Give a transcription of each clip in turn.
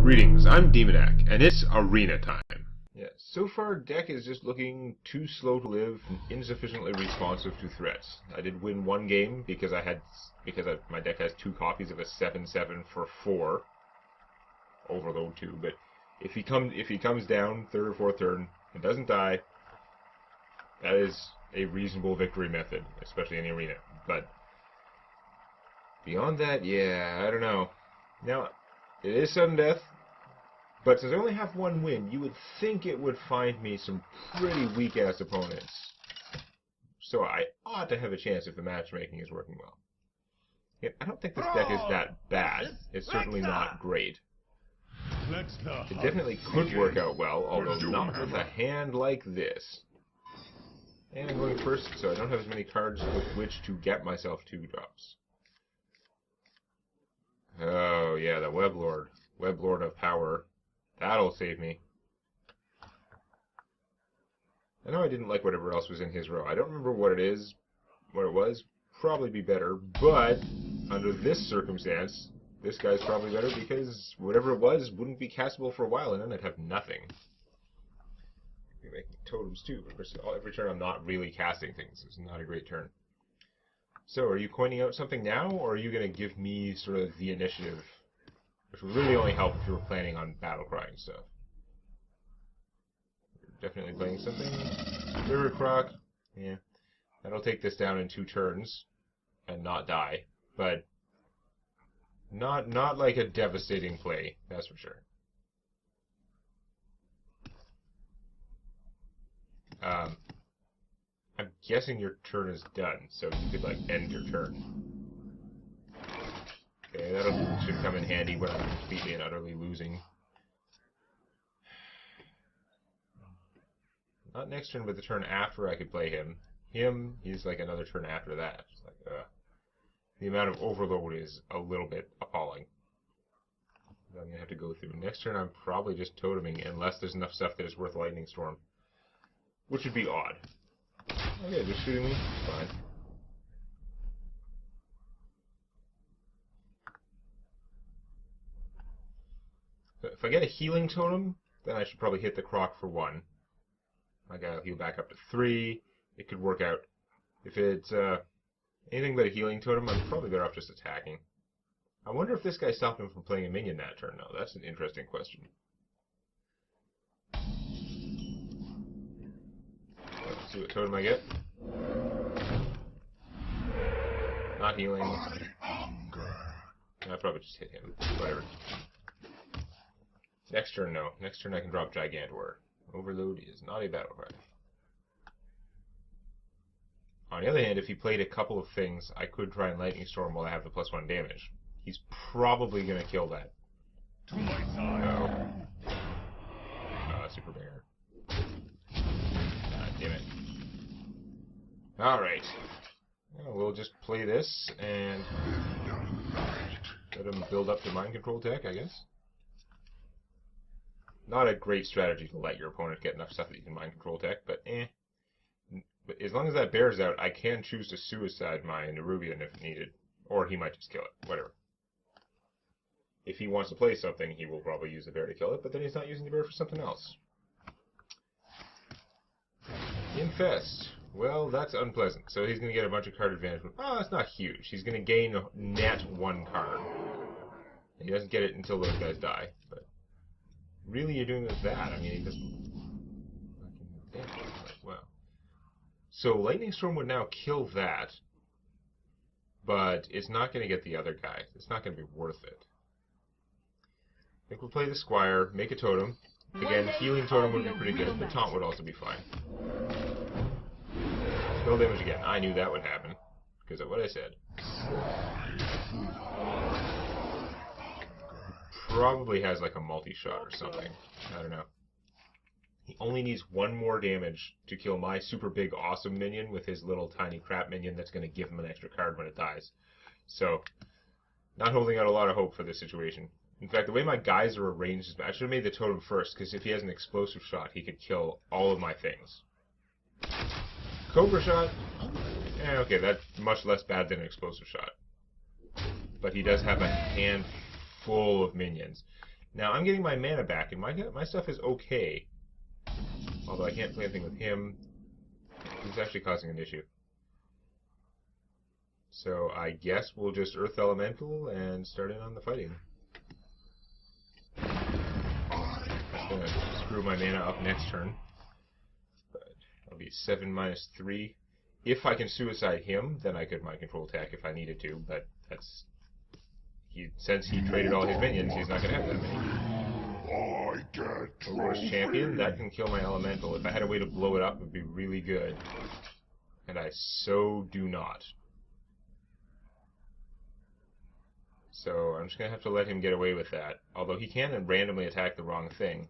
Greetings, I'm Demonac, and it's arena time. Yeah, so far deck is just looking too slow to live and insufficiently responsive to threats. I did win one game because my deck has two copies of a 7/7 for 4 overload 2, but if he comes down third or fourth turn and doesn't die, that is a reasonable victory method, especially in the arena. But beyond that, yeah, I don't know. Now, it is sudden death, but since I only have one win, you would think it would find me some pretty weak-ass opponents. So I ought to have a chance if the matchmaking is working well. Yet, I don't think this deck is that bad. It's certainly not great. It definitely could work out well, although not with a hand like this. And I'm going first, so I don't have as many cards with which to get myself 2-drops. Oh yeah, the Weblord. Weblord of Power. That'll save me. I know I didn't like whatever else was in his row. I don't remember what it was. Probably be better, but under this circumstance, this guy's probably better because whatever it was wouldn't be castable for a while, and then I'd have nothing. I'd be making totems too, but every turn I'm not really casting things. It's not a great turn. So, are you coining out something now, or are you going to give me sort of the initiative? Which would really only help if you were planning on battle crying stuff. You're definitely playing something. River Croc. Yeah. That'll take this down in 2 turns and not die. But not like a devastating play, that's for sure. I'm guessing your turn is done, so you could like end your turn. Okay, that should come in handy when I'm completely and utterly losing. Not next turn, but the turn after I could play him. He's like another turn after that. It's like, the amount of overload is a little bit appalling. I'm going to have to go through. Next turn I'm probably just toteming unless there's enough stuff that is worth Lightning Storm. Which would be odd. Okay, just shooting me? Fine. If I get a healing totem, then I should probably hit the Croc for 1. My guy will heal back up to 3. It could work out. If it's anything but a healing totem, I'm probably better off just attacking. I wonder if this guy stopped him from playing a minion that turn, though. That's an interesting question. Let's see what totem I get. Not healing. I'll probably just hit him. Whatever. Next turn, no. Next turn I can drop Gigantor. Overload is not a battle cry. On the other hand, if he played a couple of things, I could try and Lightning Storm while I have the +1 damage. He's probably going to kill that. To my side. Super Bear. God damn it. Alright. Well, we'll just play this and let him build up the mind control tech, I guess. Not a great strategy to let your opponent get enough stuff that you can mind control tech, but eh. But as long as that bear's out, I can choose to suicide my Nerubian if needed. Or he might just kill it. Whatever. If he wants to play something, he will probably use the bear to kill it, but then he's not using the bear for something else. Infest. Well, that's unpleasant. So he's going to get a bunch of card advantage. Oh, that's not huge. He's going to gain net 1 card. And he doesn't get it until those guys die, but really, you're doing with that? I mean, he doesn't. Wow. So Lightning Storm would now kill that, but it's not going to get the other guy. It's not going to be worth it. I think we'll play the Squire, make a totem. Again, healing totem would be pretty good. The taunt would also be fine. Spell damage again. I knew that would happen because of what I said. Probably has like a multi-shot or something. I don't know. He only needs 1 more damage to kill my super big awesome minion with his little tiny crap minion that's going to give him an extra card when it dies. So, not holding out a lot of hope for this situation. In fact, the way my guys are arranged is bad. I should have made the totem first, because if he has an explosive shot, he could kill all of my things. Cobra shot? Okay, that's much less bad than an explosive shot. But he does have a hand full of minions. Now, I'm getting my mana back, and my stuff is okay. Although I can't play anything with him. He's actually causing an issue. So I guess we'll just Earth Elemental and start in on the fighting. That's going to screw my mana up next turn. But I'll be 7 minus 3. If I can suicide him, then I could mind control attack if I needed to, but that's... since he traded all his minions, he's not going to have that many. Overlord's Champion, that can kill my elemental. If I had a way to blow it up, it would be really good. And I so do not. So I'm just going to have to let him get away with that. Although he can randomly attack the wrong thing.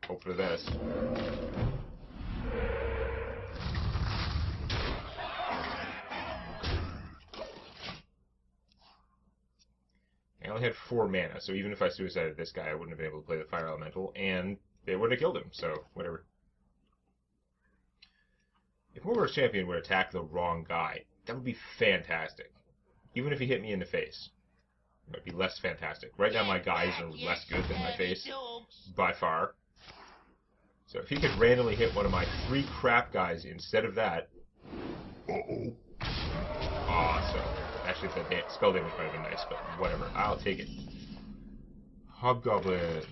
Hope for this. I only had 4 mana, so even if I suicided this guy, I wouldn't have been able to play the Fire Elemental, and it wouldn't have killed him, so whatever. If Warlord's Champion would attack the wrong guy, that would be fantastic. Even if he hit me in the face. It might be less fantastic. Right now my guys are less good than my face, by far. So if he could randomly hit one of my 3 crap guys instead of that... Awesome. Actually, the spell damage might have been nice, but whatever. I'll take it. Hobgoblin.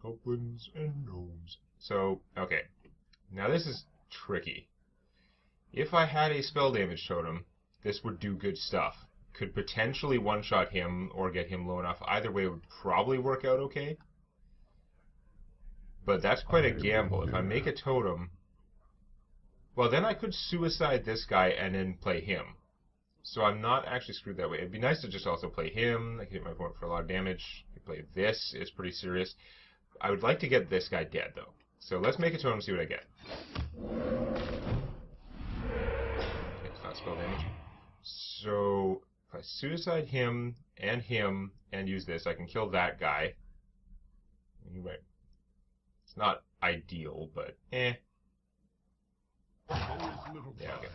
Goblins and gnomes. So, okay. Now this is tricky. If I had a spell damage totem, this would do good stuff. Could potentially one-shot him or get him low enough. Either way, it would probably work out okay. But that's quite a gamble. If I make a totem... Well, then I could suicide this guy and then play him. So I'm not actually screwed that way. It'd be nice to just also play him. I can hit my opponent for a lot of damage. I can play this. It's pretty serious. I would like to get this guy dead, though. So let's make a totem and see what I get. Okay, it's not spell damage. So if I suicide him and use this, I can kill that guy. Anyway, it's not ideal, but eh. Yeah, okay.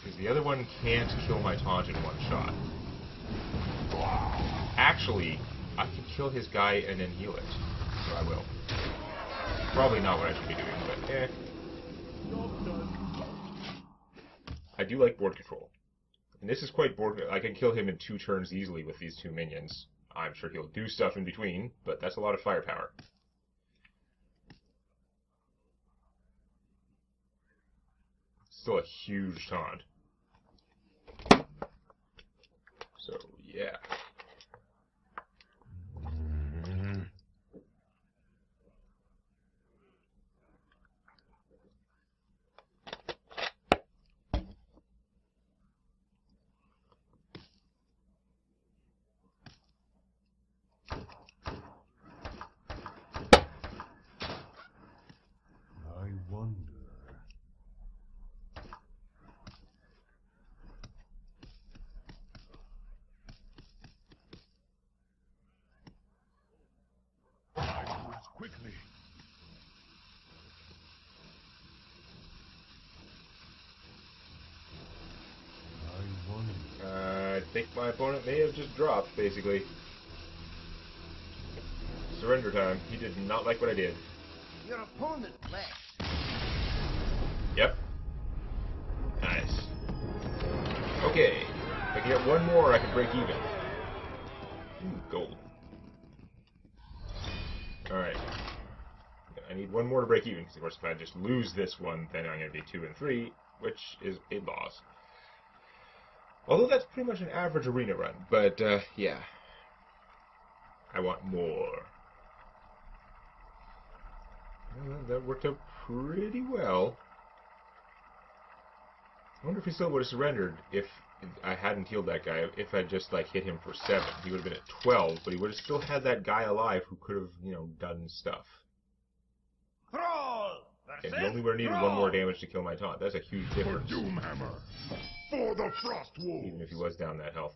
Because the other one can't kill my taunt in one shot. Actually, I can kill his guy and then heal it. So I will. Probably not what I should be doing, but eh. I do like board control. And this is quite board... I can kill him in 2 turns easily with these 2 minions. I'm sure he'll do stuff in between, but that's a lot of firepower. Still a huge taunt. So, yeah. I wonder. Quickly. I wonder. I think my opponent may have just dropped, basically. Surrender time. He did not like what I did. Your opponent left. Yep. Nice. Okay. If I can get one more, I can break even. Ooh, gold. Alright. I need one more to break even, because of course if I just lose this one, then I'm going to be 2 and 3, which is a loss. Although that's pretty much an average arena run, but yeah. I want more. Well, that worked out pretty well. I wonder if he still would have surrendered if I hadn't healed that guy. If I just like hit him for 7, he would have been at 12, but he would have still had that guy alive who could have, you know, done stuff. And he only would have needed 1 more damage to kill my taunt. That's a huge difference. For Doomhammer. For the Frost Wolves. Even if he was down that health.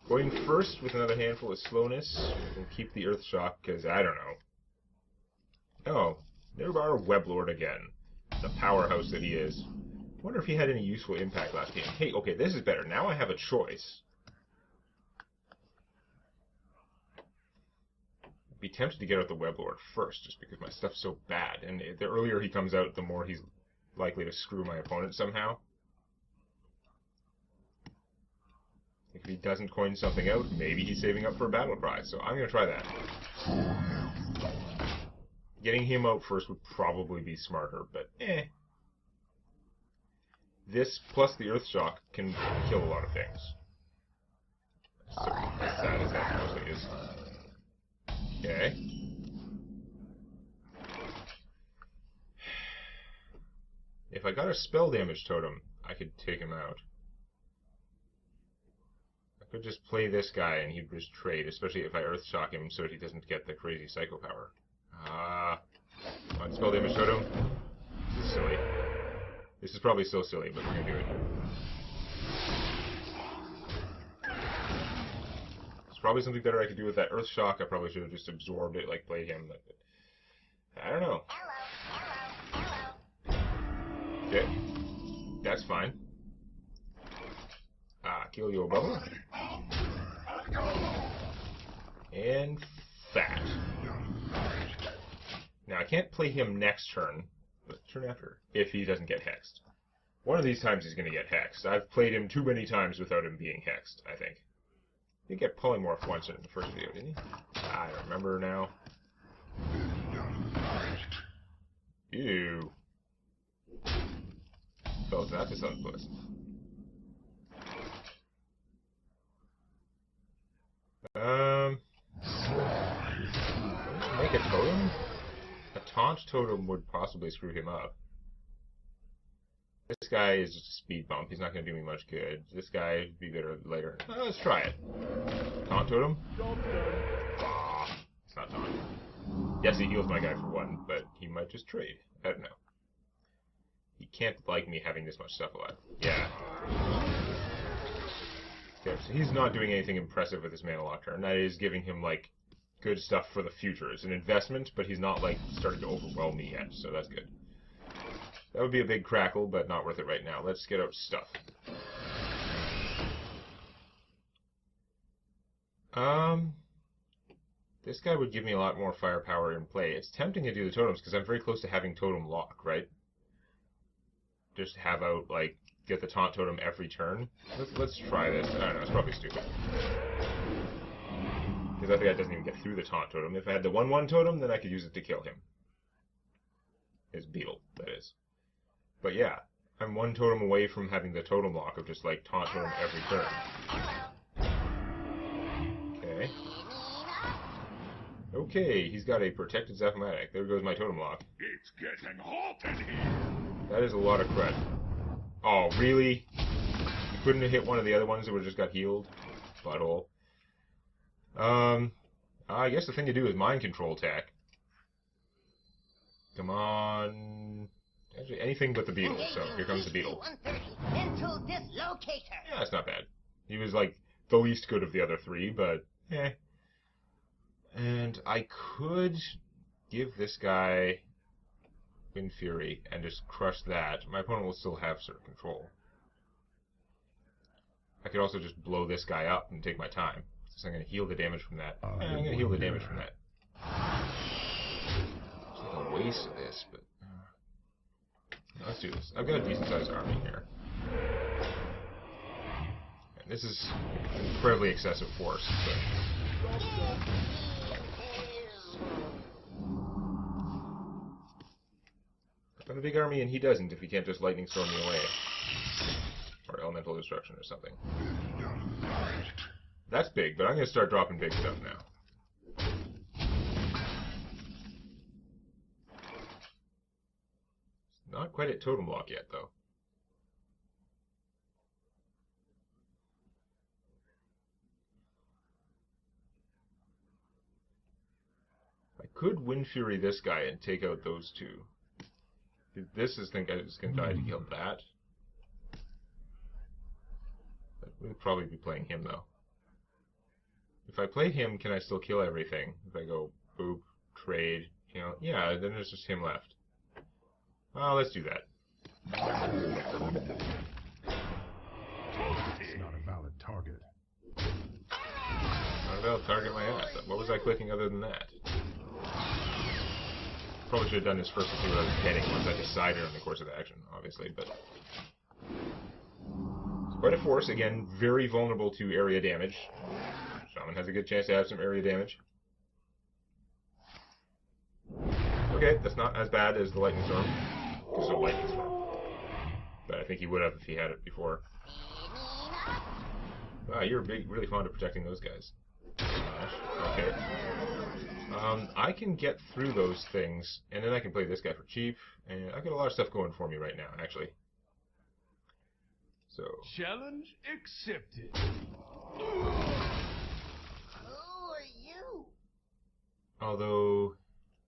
Going first with another handful of slowness. We'll keep the Earth Shock, because I don't know. Oh, there's our Weblord again. The powerhouse that he is. wonder if he had any useful impact last game. Hey, okay, this is better. Now I have a choice. I'd be tempted to get out the Weblord first, just because my stuff's so bad. And the earlier he comes out, the more he's likely to screw my opponent somehow. If he doesn't coin something out, maybe he's saving up for a battle cry. So I'm going to try that. Getting him out first would probably be smarter, but eh. This plus the Earth Shock can kill a lot of things. So as sad as that mostly is. Okay. If I got a spell damage totem, I could take him out. I could just play this guy and he'd just trade, especially if I Earth Shock him so that he doesn't get the crazy Psycho Power. On spell damage totem. This is silly. This is probably so silly, but we're gonna do it. There's probably something better I could do with that Earth Shock. I probably should have just absorbed it, like played him. But I don't know. Okay, that's fine. Kill your bubble. And fat. Now I can't play him next turn, but turn after, if he doesn't get hexed. One of these times he's going to get hexed. I've played him too many times without him being hexed, I think. He did get polymorphed once in the first video, didn't he? I don't remember now. Ew. Oh, that is unpleasant. Make a totem? A taunt totem would possibly screw him up. This guy is just a speed bump. He's not going to do me much good. This guy would be better later. Let's try it. Taunt totem? Ah, it's not taunt. Yes, he heals my guy for one, but he might just trade. I don't know. He can't like me having this much stuff alive. Yeah. Okay, so he's not doing anything impressive with his mana lock turn. That is giving him, like, good stuff for the future. It's an investment, but he's not, like, starting to overwhelm me yet, so that's good. That would be a big crackle, but not worth it right now. Let's get out stuff. This guy would give me a lot more firepower in play. It's tempting to do the totems, because I'm very close to having totem lock, right? Just have out, like, get the taunt totem every turn. Let's try this. I don't know, it's probably stupid. Because that guy doesn't even get through the taunt totem. If I had the 1/1 totem, then I could use it to kill him. His beetle, that is. But yeah, I'm one totem away from having the totem lock of just, like, taunt totem every turn. Okay. Okay, he's got a protected Zaphomatic. There goes my totem lock. It's getting hot in here. That is a lot of cred. Oh, really? You couldn't have hit one of the other ones that would've just got healed? Butthole. I guess the thing to do is mind control attack. Come on. Actually, anything but the beetle, so here comes the beetle. Mental dislocator. Yeah, that's not bad. He was, like, the least good of the other three, but eh. And I could give this guy Wind Fury and just crush that. My opponent will still have certain control. I could also just blow this guy up and take my time. So I'm going to heal the damage from that. I'm going to heal the damage from that. It's like a waste of this, but... let's do this. I've got a decent-sized army here. And this is incredibly excessive force, but... I've got a big army and he doesn't if he can't just lightning storm me away. Or elemental destruction or something. That's big, but I'm going to start dropping big stuff now. Not quite at totem lock yet, though. I could Wind Fury this guy and take out those two. This is think is going to die to kill that. We'll probably be playing him, though. If I play him, can I still kill everything? If I go, boop, trade, you know, yeah, then there's just him left. Well, let's do that. It's not a valid target. Not a valid target my ass. What was I clicking other than that? Probably should have done this first to see what I was getting once I decided on the course of action, obviously, but... It's quite a force. Again, very vulnerable to area damage. Shaman has a good chance to have some area damage. Okay, that's not as bad as the Lightning Storm. Because of Lightning Storm. But I think he would have if he had it before. Wow, you're really fond of protecting those guys. Okay. I can get through those things, and then I can play this guy for cheap, and I've got a lot of stuff going for me right now, actually. So. Challenge accepted. Who are you? Although,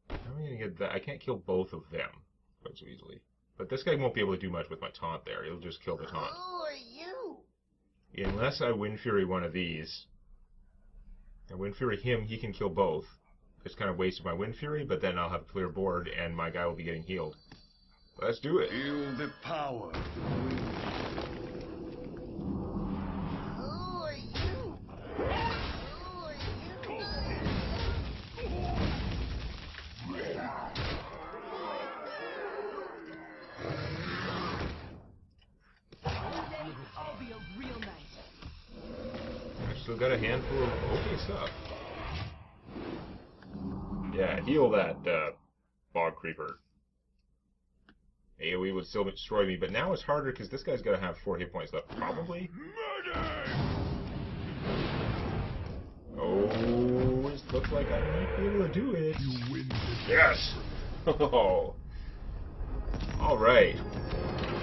how am I going to get that? I can't kill both of them quite so easily. But this guy won't be able to do much with my taunt there. He'll just kill the taunt. Who are you? Unless I Wind Fury one of these. And Wind Fury him, he can kill both. It's kind of wasted my Wind Fury, but then I'll have a clear board, and my guy will be getting healed. Let's do it. Feel the power. Who are you? Who are I'll be a real knight. I've still got a handful of okay stuff. Yeah, heal that bog creeper. AoE would still destroy me, but now it's harder because this guy's got to have 4 hit points left, probably. Oh, it looks like I might be able to do it. You win this. Yes! Oh. Alright.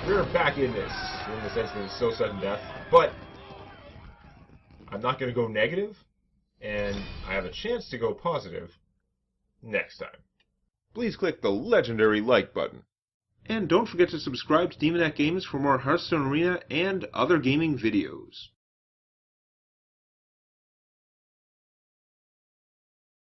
We're back in this, in the sense that it's so sudden death, but I'm not going to go negative, and I have a chance to go positive next time. Please click the legendary like button. And don't forget to subscribe to Demonac Games for more Hearthstone Arena and other gaming videos.